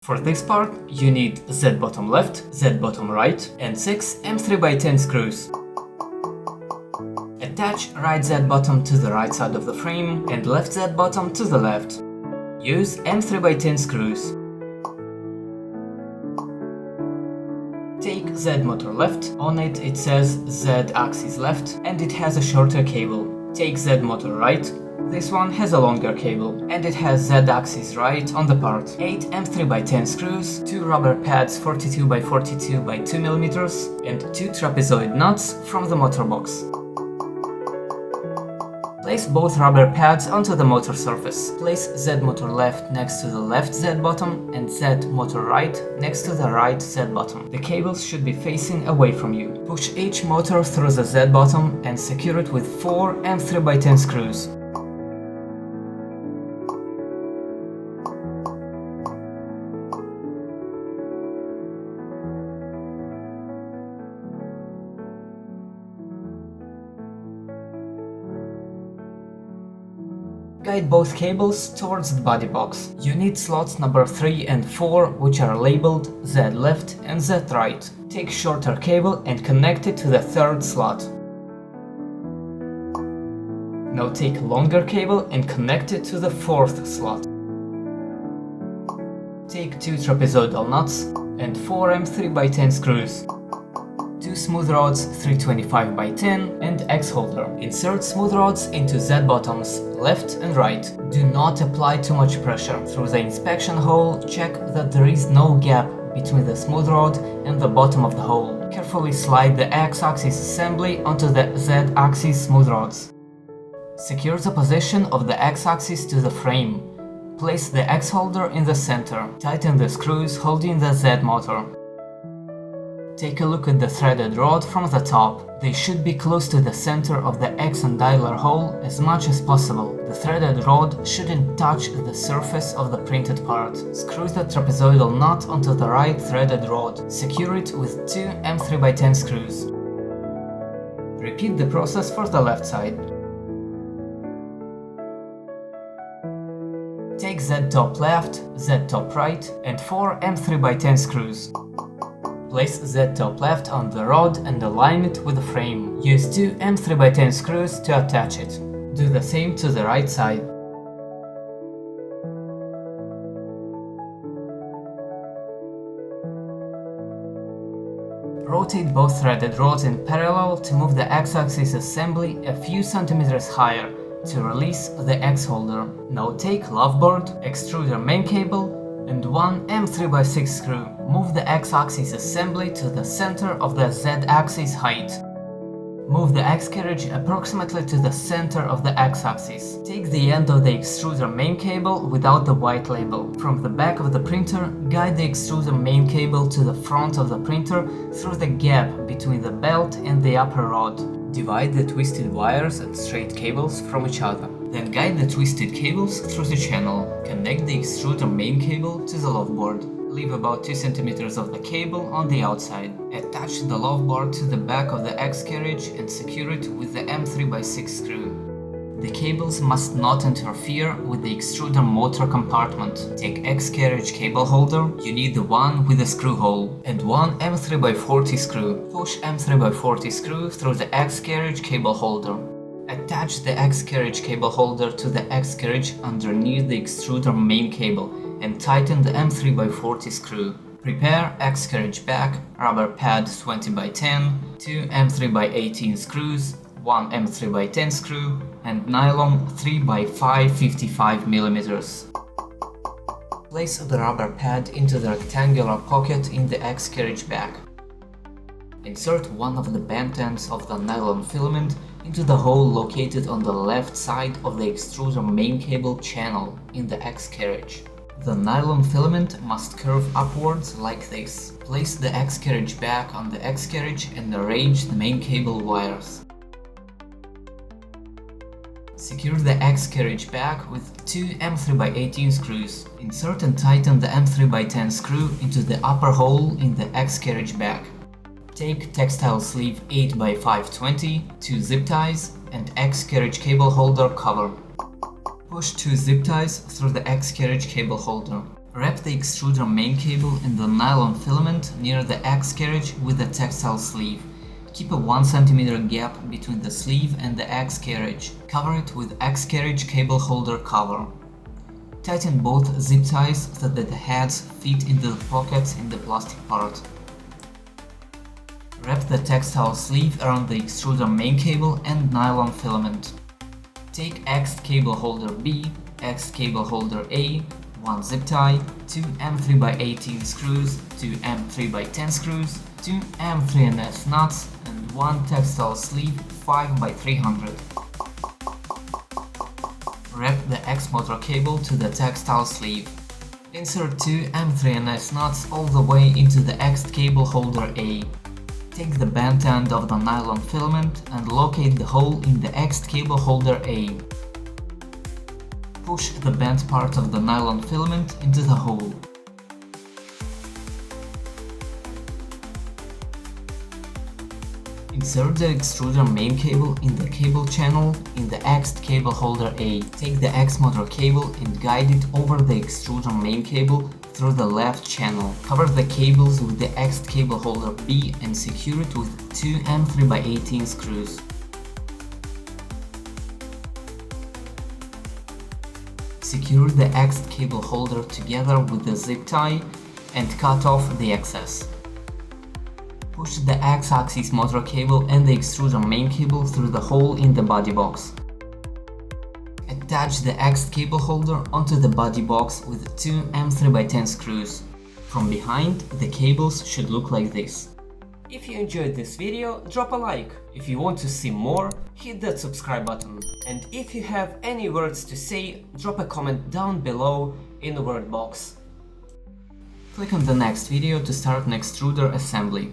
For this part, you need Z bottom left, Z bottom right, and 6 M3x10 screws. Attach right Z bottom to the right side of the frame and left Z bottom to the left. Use M3x10 screws. Take Z motor left, on it says Z-axis left and it has a shorter cable. Take Z motor right, this one has a longer cable and it has Z-axis right on the part. 8 M3x10 screws, 2 rubber pads 42x42 by 2 mm and 2 trapezoid nuts from the motor box. Place both rubber pads onto the motor surface. Place Z motor left next to the left Z bottom and Z motor right next to the right Z bottom. The cables should be facing away from you. Push each motor through the Z bottom and secure it with 4 M3x10 screws. Guide both cables towards the body box. You need slots number 3 and 4, which are labeled Z left and Z right. Take shorter cable and connect it to the third slot. Now take longer cable and connect it to the fourth slot. Take 2 trapezoidal nuts and 4 M3x10 screws. 2 smooth rods 325x10 and X holder. Insert smooth rods into Z bottoms, left and right. Do not apply too much pressure. Through the inspection hole, check that there is no gap between the smooth rod and the bottom of the hole. Carefully slide the X-axis assembly onto the Z-axis smooth rods. Secure the position of the X-axis to the frame. Place the X holder in the center. Tighten the screws holding the Z motor. Take a look at the threaded rod from the top. They should be close to the center of the X and dialer hole as much as possible. The threaded rod shouldn't touch the surface of the printed part. Screw the trapezoidal nut onto the right threaded rod. Secure it with 2 M3x10 screws. Repeat the process for the left side. Take Z top left, Z top right and 4 M3x10 screws. Place Z top left on the rod and align it with the frame. Use 2 M3x10 screws to attach it. Do the same to the right side. Rotate both threaded rods in parallel to move the X-axis assembly a few centimeters higher to release the X holder. Now take love board, extruder main cable and 1 M3x6 screw. Move the X-axis assembly to the center of the Z-axis height. Move the X carriage approximately to the center of the X-axis. Take the end of the extruder main cable without the white label. From the back of the printer, guide the extruder main cable to the front of the printer through the gap between the belt and the upper rod. Divide the twisted wires and straight cables from each other. Then guide the twisted cables through the channel. Connect the extruder main cable to the love board. Leave about 2 cm of the cable on the outside. Attach the love board to the back of the X carriage and secure it with the M3x6 screw. The cables must not interfere with the extruder motor compartment. Take X carriage cable holder, you need the one with a screw hole, and 1 M3x40 screw. Push M3x40 screw through the X carriage cable holder. Attach the X carriage cable holder to the X carriage underneath the extruder main cable and tighten the M3x40 screw. Prepare X carriage back, rubber pad 20x10, 2 M3x18 screws, 1 M3x10 screw and nylon 3x5 55 mm. Place the rubber pad into the rectangular pocket in the X carriage back. Insert one of the bent ends of the nylon filament into the hole located on the left side of the extruder main cable channel in the X carriage. The nylon filament must curve upwards like this. Place the X carriage back on the X carriage and arrange the main cable wires. Secure the X carriage back with 2 M3x18 screws. Insert and tighten the M3x10 screw into the upper hole in the X carriage back. Take textile sleeve 8x520, 2 zip ties and X carriage cable holder cover. Push 2 zip ties through the X carriage cable holder. Wrap the extruder main cable in the nylon filament near the X carriage with a textile sleeve. Keep a 1 cm gap between the sleeve and the X carriage. Cover it with X carriage cable holder cover. Tighten both zip ties so that the heads fit into the pockets in the plastic part. Wrap the textile sleeve around the extruder main cable and nylon filament. Take X cable holder B, X cable holder A, 1 zip tie, 2 M3x18 screws, 2 M3x10 screws, 2 M3NS nuts, and 1 textile sleeve 5x300. Wrap the X motor cable to the textile sleeve. Insert 2 M3NS nuts all the way into the X cable holder A. Take the bent end of the nylon filament and locate the hole in the X cable holder A. Push the bent part of the nylon filament into the hole. Insert the extruder main cable in the cable channel in the X cable holder A. Take the X motor cable and guide it over the extruder main cable through the left channel. Cover the cables with the X cable holder B and secure it with 2 M3x18 screws. Secure the X cable holder together with the zip tie and cut off the excess. Push the X-axis motor cable and the extruder main cable through the hole in the body box. Attach the X cable holder onto the body box with 2 M3x10 screws. From behind, the cables should look like this. If you enjoyed this video, drop a like. If you want to see more, hit that subscribe button. And if you have any words to say, drop a comment down below in the word box. Click on the next video to start an extruder assembly.